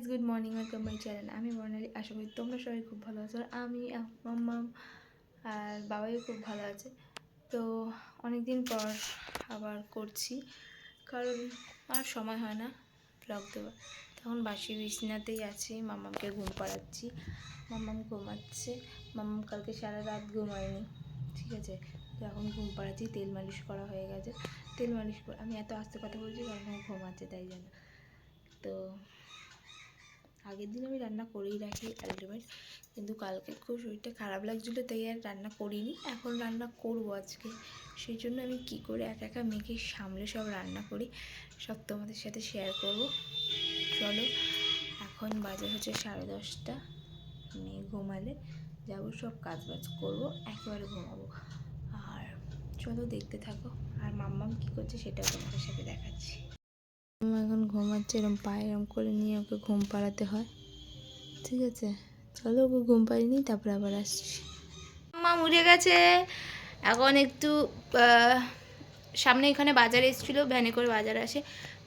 Good morning, welcome my channel. আমি বর্ণালী। আশা করি তোমরা সবাই খুব ভালো আছো। আর আমি মাম্মাম আর বাবাইও খুব ভালো আছে। তো অনেক দিন পর আবার করছি, কারণ আর সময় হয় না ব্লগ দেওয়ার। তখন বাসি বিছনাতেই আছি, মাম্মামকে ঘুম পাড়াচ্ছি। মাম্মাম ঘুমাচ্ছে। মাম্মাম কালকে সারা রাত ঘুমায়নি, ঠিক আছে। তো এখন ঘুম পাড়াচ্ছি, তেল মালিশ করা হয়ে গেছে। তেল মালিশ করে আমি এত আস্তে কথা বলছি কারণ ও ঘুমাচ্ছে, তাই জন্য। তো আগের দিন আমি রান্না করেই রাখি আলটিমেট, কিন্তু কালকে খুব শরীরটা খারাপ লাগছিলো, তাই আর রান্না করিনি। এখন রান্না করব আজকে, সেই জন্য আমি কি করে একা একা মেয়েকে সামলে সব রান্না করি সব তোমাদের সাথে শেয়ার করব। চলো, এখন বাজে হচ্ছে 10:30। মেয়ে ঘুমালে যাবো, সব কাজ বাজ করবো, একেবারে ঘুমাবো। আর চলো দেখতে থাকো, আর মাম্মাম কী করছে সেটাও তোমাদের সাথে দেখাচ্ছি। এখন ঘুমাচ্ছে, এরম পায়ে এরম করে নিয়ে ওকে ঘুম পাড়াতে হয়, ঠিক আছে। চলো, ওকে ঘুম পাড়িয়ে নিই, তারপরে আবার আসছি। মা উঠে গেছে। এখন একটু সামনে এখানে বাজার এসেছিলো, ভ্যানে করে বাজার আসে।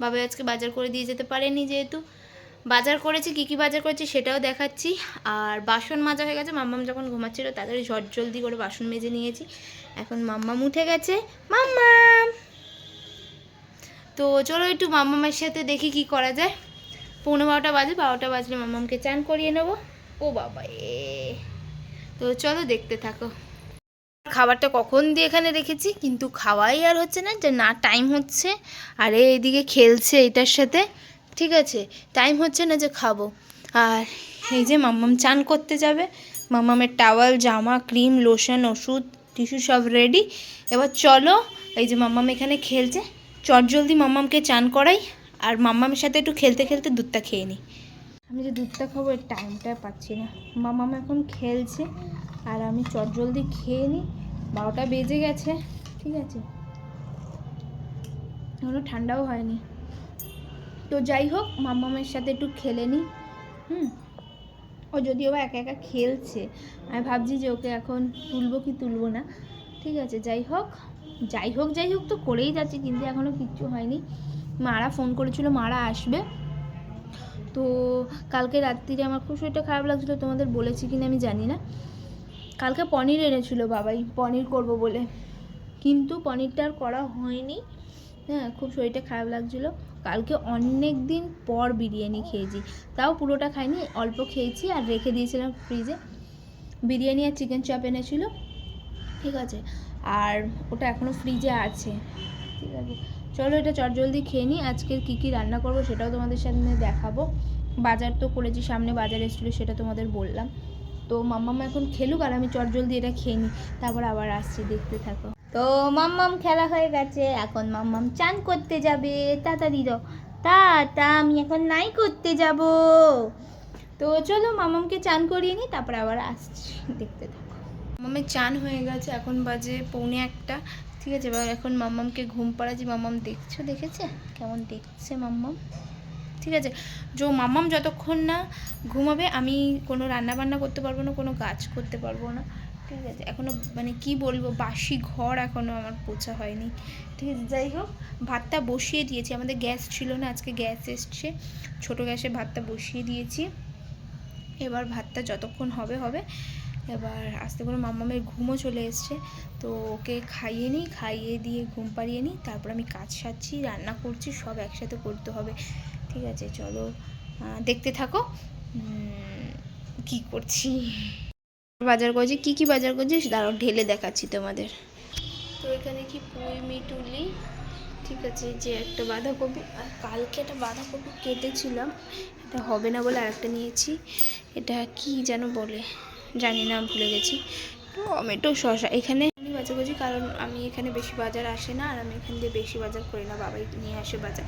বাবা আজকে বাজার করে দিয়ে যেতে পারেনি, যেহেতু বাজার করেছি। কী কী বাজার করেছি সেটাও দেখাচ্ছি। আর বাসন মাজা হয়ে গেছে, মাম্মাম যখন ঘুমাচ্ছিলো তাড়াতাড়ি জলদি করে বাসন মেজে নিয়েছি। এখন মাম্মাম উঠে গেছে। মাম্মাম, তো চলো একটু মাম্মামের সাথে দেখি কি করা যায়। 11:15 বাজে, 12টা বাজলে মাম্মামকে চান করিয়ে নেবো। ও বাবা তো চলো দেখতে থাকো। খাবারটা কখন দিয়ে এখানে রেখেছি, কিন্তু খাওয়াই আর হচ্ছে না, যে না টাইম হচ্ছে। আর এইদিকে খেলছে এটার সাথে, ঠিক আছে। টাইম হচ্ছে না যে খাবো। আর এই যে মাম্মাম চান করতে যাবে। মাম্মামের টাওয়াল, জামা, ক্রিম, লোশন, ওষুধ, টিস্যু সব রেডি। এবার চলো, এই যে মাম্মাম এখানে খেলছে, চটজলদি মাম্মামকে চান করাই। আর মাম্মামের সাথে একটু খেলতে খেলতে দুধটা খেয়ে নিই। আমি যে দুধটা খাবো এর টাইমটা পাচ্ছি না। মাম্মাম এখন খেলছে আর আমি চটজলদি খেয়ে নিই। 12টা বেজে গেছে, ঠিক আছে। এখনো ঠান্ডাও হয়নি। তো যাই হোক, মাম্মামের সাথে একটু খেলে নিই। ও যদিও বা একা একা খেলছে, আমি ভাবছি যে ওকে এখন তুলবো কি তুলবো না, ঠিক আছে। যাই হোক তো করেই যাচ্ছি, কিন্তু এখনও কিচ্ছু হয়নি। মারা ফোন করেছিল, মারা আসবে। তো কালকে রাত্রিরে আমার খুব শরীরটা খারাপ লাগছিলো, তোমাদের বলেছি কিনা আমি জানি না। কালকে পনির এনেছিল বাবাই, পনির করব বলে, কিন্তু পনিরটা আর করা হয়নি। হ্যাঁ, খুব শরীরটা খারাপ লাগছিলো। কালকে অনেক দিন পর বিরিয়ানি খেয়েছি, তাও পুরোটা খাইনি, অল্প খেয়েছি আর রেখে দিয়েছিলাম ফ্রিজে। বিরিয়ানি আর চিকেন চাপ এনেছিল, ঠিক আছে। আর ওটা এখনও ফ্রিজে আছে, ঠিক আছে। চলো এটা চটজলদি খেয়ে নিই। আজকের কী কী রান্না করব সেটাও তোমাদের সামনে দেখাবো। বাজার তো করেছি, সামনে বাজার এসেছিলো, সেটা তোমাদের বললাম। তো মাম্মাম এখন খেলুক আর আমি চটজলদি এটা খেয়ে নিই, তারপর আবার আসছি, দেখতে থাকো। তো মাম্মাম খেলা হয়ে গেছে, এখন মাম্মাম চান করতে যাবে। তাড়াতাড়ি দাও, আমি এখন নাই করতে যাব। তো চলো মাম্মামকে চান করিয়ে নিই, তারপর আবার আসছি, দেখতে থাকো। মাম্মামের চান হয়ে গেছে, এখন বাজে 1:45, ঠিক আছে। এবার এখন মাম্মামকে ঘুম পাড়াচ্ছি। মাম্মাম দেখেছে কেমন দেখছে মাম্মাম, ঠিক আছে। মাম্মাম যতক্ষণ না ঘুমাবে আমি কোনো রান্না বান্না করতে পারবো না, কোনো কাজ করতে পারবো না, ঠিক আছে। এখনও মানে কি বলবো, বাসি ঘর এখনও আমার পোছা হয়নি, ঠিক আছে। যাই হোক, ভাতটা বসিয়ে দিয়েছি, আমাদের গ্যাস ছিল না, আজকে গ্যাস এসছে, ছোটো গ্যাসে ভাতটা বসিয়ে দিয়েছি। এবার ভাতটা যতক্ষণ হবে। এবার আস্তে করে মাম্মামের ঘুমও চলে এসছে, তো ওকে খাইয়ে দিয়ে ঘুম পাড়িয়ে নিই, তারপর আমি কাজ সারছি, রান্না করছি, সব একসাথে করতে হবে, ঠিক আছে। চলো দেখতে থাকো কি করছি, বাজার করছি। কি বাজার করছি দাঁড়াও, ঢেলে দেখাচ্ছি তোমাদের। তো এখানে কি পুঁই মিটুলি, ঠিক আছে, যে একটা বাঁধাকপি, আর কালকে একটা বাঁধাকপি কেটেছিলাম, এটা হবে না বলে আরেকটা নিয়েছি। এটা কি যেন বলে, জানি না, ভুলে গেছি। টমেটো, শসা এখানে আমি বাজার করছি, কারণ আমি এখানে বেশি বাজার আসে না, আর আমি এখান দিয়ে বেশি বাজার করি না, বাবাই নিয়ে আসে বাজার।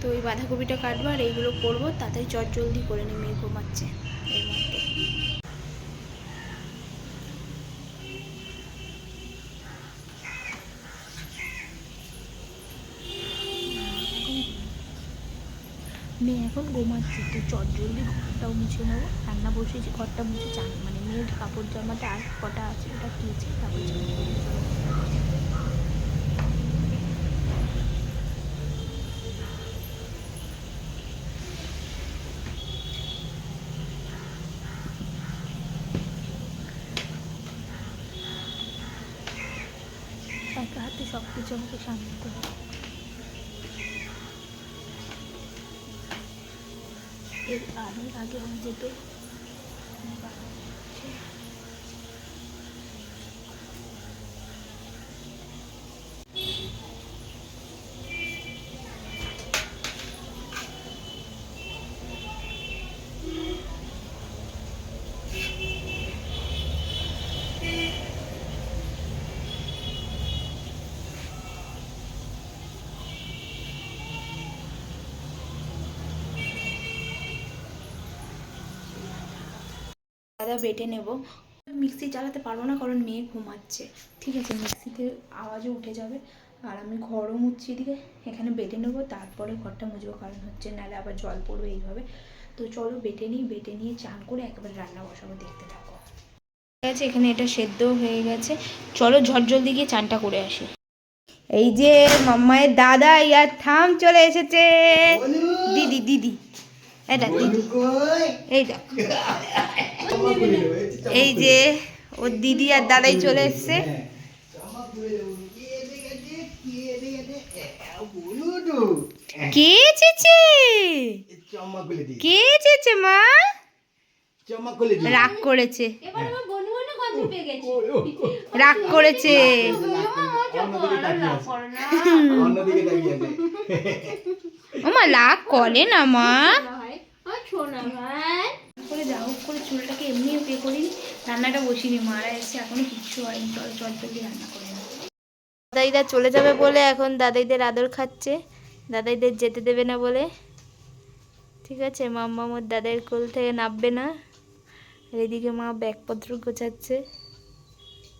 তো এই বাঁধাকপিটা কাটবো আর এইগুলো করবো, তাড়াতাড়ি চটজলদি করে নিই, মেয়ে ঘুমাচ্ছে এর মধ্যে। মেয়ে এখন ঘুমাচ্ছে, তো চটজলদি ঘরটাও মুছে নেবো, রান্না বসিয়েছি, ঘরটা মুছে চান মানে মেয়ের কাপড় জামাটা আর কটা আছে ওটা কেচে তারপর চান করবো। একা হাতে সব কিছু আমাকে সামলাতে হবে। এর আগে হয়ে যেত। দাদা বেটে নেব। মিক্সি চালাতে পারবো না কারণ মেয়ে ঘুমাচ্ছে, ঠিক আছে? মিক্সিতে আওয়াজও উঠে যাবে। আর আমি ঘরও মুছছি, দিকে এখানে বেটে নেবো, তারপরে ঘরটা মুছবো, কারণ হচ্ছে নাহলে আবার জল পড়বে এইভাবে। তো চলো বেটে নিই, বেটে নিয়ে চান করে একেবারে রান্না বসাবো, দেখতে থাকো। ঠিক আছে, এখানে এটা সেদ্ধ হয়ে গেছে, চলো ঝট জলদি গিয়ে চানটা করে আসি। এই যে মাম্মায়ের দাদা ইয়ার থাম চলে এসেছে। দিদি দিদি এটা দিদি, এই দেখ, এই যে ওর দিদি আর দাদাই চলে এসছে। কে এসেছে? কে এসেছে মা? রাগ করেছে, রাগ করেছে। মা রাগ করে না মা। করে যা হোক করে চুলটাকে এমনিও পে করিনি, রান্নাটা বসিনি, মারা এসছে এখনো কিচ্ছু হয়নি। চল চল জলদি রান্না করে না। দাদাইদা চলে যাবে বলে এখন দাদাইদের আদর খাচ্ছে, দাদাইদের যেতে দেবে না বলে। ঠিক আছে, মাম্মা মোর দাদাইয়ের কোল থেকে নামবে না। আর এদিকে মা ব্যাগপত্র গোছাচ্ছে।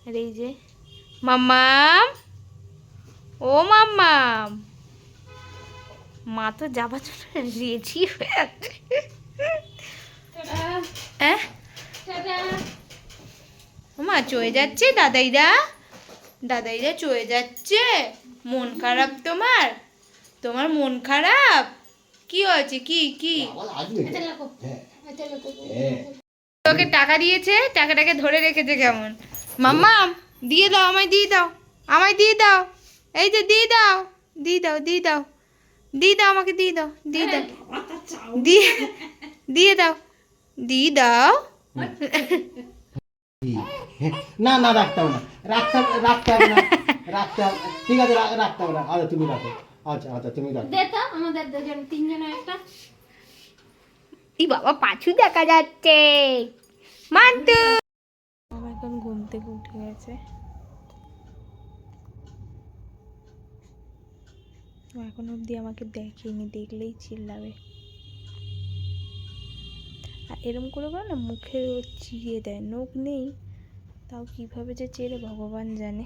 আর এই যে মাম্মাম, ও মাম্মাম, মা তো যাবার জন্য রেডি হয়ে আছে। মা চলে যাচ্ছে দাদাইদা, দাদাইদা চলে যাচ্ছে। মন খারাপ তোমার? তোমার মন খারাপ? কি হয়েছে? কি কি? তোকে টাকা দিয়েছে, টাকাটাকে ধরে রেখেছে কেমন? মাম্মাম দিয়ে দাও, আমায় দিয়ে দাও, আমায় দিয়ে দাও, এই যে দিয়ে দাও, দিয়ে দাও, দিয়ে দাও, দিয়ে দাও, আমাকে দিয়ে দাও, দিয়ে দাও, দিয়ে দিয়ে দাও, দিয়ে দাও। না না রাখতে হবে না, রাখতে রাখতে হবে না, রাখতে হবে, ঠিক আছে রাখতে হবে না। আচ্ছা তুমি রাখো, আচ্ছা আচ্ছা তুমি রাখো। দে তো আমাদের দুজন তিনজনের একটা। ই বাবা পাঁচু দেখা যাচ্ছে। মান্তু আমার এখন ঘুম থেকে উঠে গেছে, এখন অবধি আমাকে দেখেনি, দেখলেই চিল্লাবে। আর এরম করে বলো না, মুখে চিড়ে দেয়, নখ নেই তাও কিভাবে যে চেড়ে ভগবান জানে।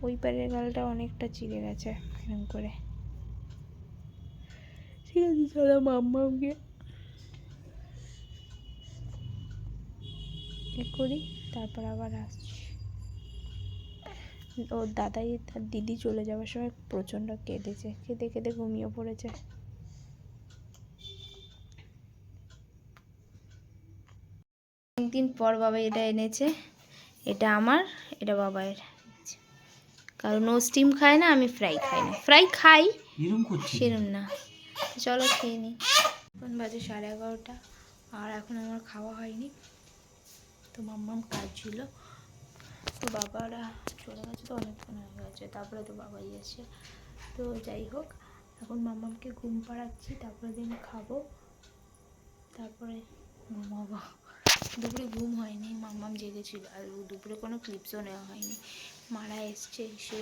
ওই পারের গালটা অনেকটা চিড়ে গেছে এরম করে। ঠিক আছে চলো মাম্মাকে এ করি, তারপর আবার আসছি। ওর দাদাই তার দিদি চলে যাওয়ার সময় প্রচণ্ড কেঁদেছে, কেঁদে কেঁদে ঘুমিয়ে পড়েছে। অনেকদিন পর বাবা এটা এনেছে, এটা আমার, এটা বাবায়ের। কারণ ও স্টিম খায় না, আমি ফ্রাই খাই না। ফ্রাই খাই সেরম না। চলো খেয়ে নিই। এখন বাজে 11:30, আর এখন আমার খাওয়া হয়নি। তো মাম্মাম কাজ ছিল, তো বাবারা চলে গেছে, তো অনেকক্ষণ হয়ে গেছে, তারপরে তো বাবাই এসে। তো যাই হোক, এখন মাম্মামকে ঘুম পাড়াচ্ছি, তারপরে দিন খাবো, তারপরে ঘুমাবো। দুপুরে ঘুম হয়নি, মাম্মাম জেগেছিল, আর দুপুরে কোনো ক্লিপসও নেওয়া হয়নি। মারা এসছে, এসে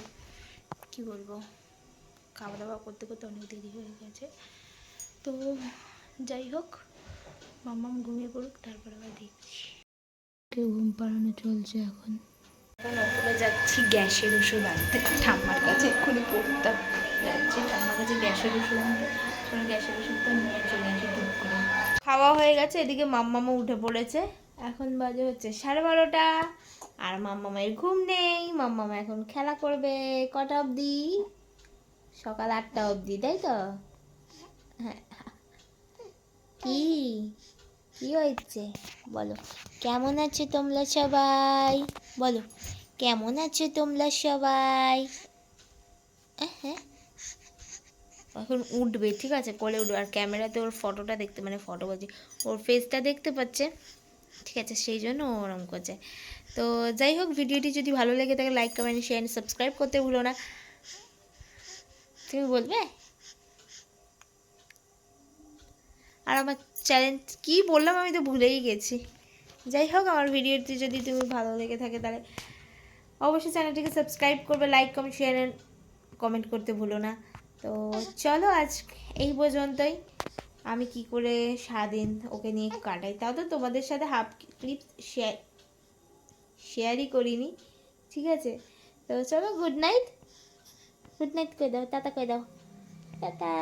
কী বলবো, খাওয়া দাওয়া করতে করতে অনেক দেরি হয়ে গেছে। তো যাই হোক, মাম্মাম ঘুমিয়ে পড়ুক, তারপর আবার দেখছি। ঘুম পাড়ানো চলছে এখন। এখন ওপরে যাচ্ছি গ্যাসের ওষুধ আনতে, ঠাম্মার কাছে এক্ষুনি পড়তাম, যাচ্ছি ঠাম্মার কাছে গ্যাসের ওষুধ আনতে। গ্যাসের ওষুধটা নিয়ে চলে আসি দুধ করে। খাওয়া হয়ে গেছে, এদিকে মাম্মামও উঠে পড়েছে। এখন বাজে হচ্ছে 12:30, আর মাম্মামের ঘুম নেই। মাম্মামা এখন খেলা করবে কটা অবধি? সকাল 8টা অবধি, তাই তো? হ্যাঁ। কি কি হয়েছে বলো? কেমন আছে তোমরা সবাই? বলো কেমন আছো তোমরা সবাই? হ্যাঁ, এখন উঠবে, ঠিক আছে, কোলে উঠবে, আর ক্যামেরাতে ওর ফটোটা দেখতে, মানে ফটো বলছি, ওর ফেসটা দেখতে পাচ্ছে, ঠিক আছে, সেই জন্য ও ওরম করছে। তো যাই হোক, ভিডিওটি যদি ভালো লেগে থাকে লাইক কমেন্ট শেয়ার সাবস্ক্রাইব করতে ভুলো না। তুমি বলবে? আর আমার চ্যালেঞ্জ কী বললাম আমি তো ভুলেই গেছি। যাই হোক, আমার ভিডিওটি যদি তুমি ভালো লেগে থাকে তাহলে অবশ্যই চ্যানেলটিকে সাবস্ক্রাইব করবে, লাইক কমেন্ট শেয়ার কমেন্ট করতে ভুলো না। তো চলো আজ এই পর্যন্তই। আমি কি করে সারাদিন ওকে নিয়ে কাটাই তাও তো তোমাদের সাথে হাফ ক্লিপ শেয়ারই করিনি, ঠিক আছে। তো চলো, গুড নাইট, গুড নাইট করে দাও, টাটা করে দাও, টাটা।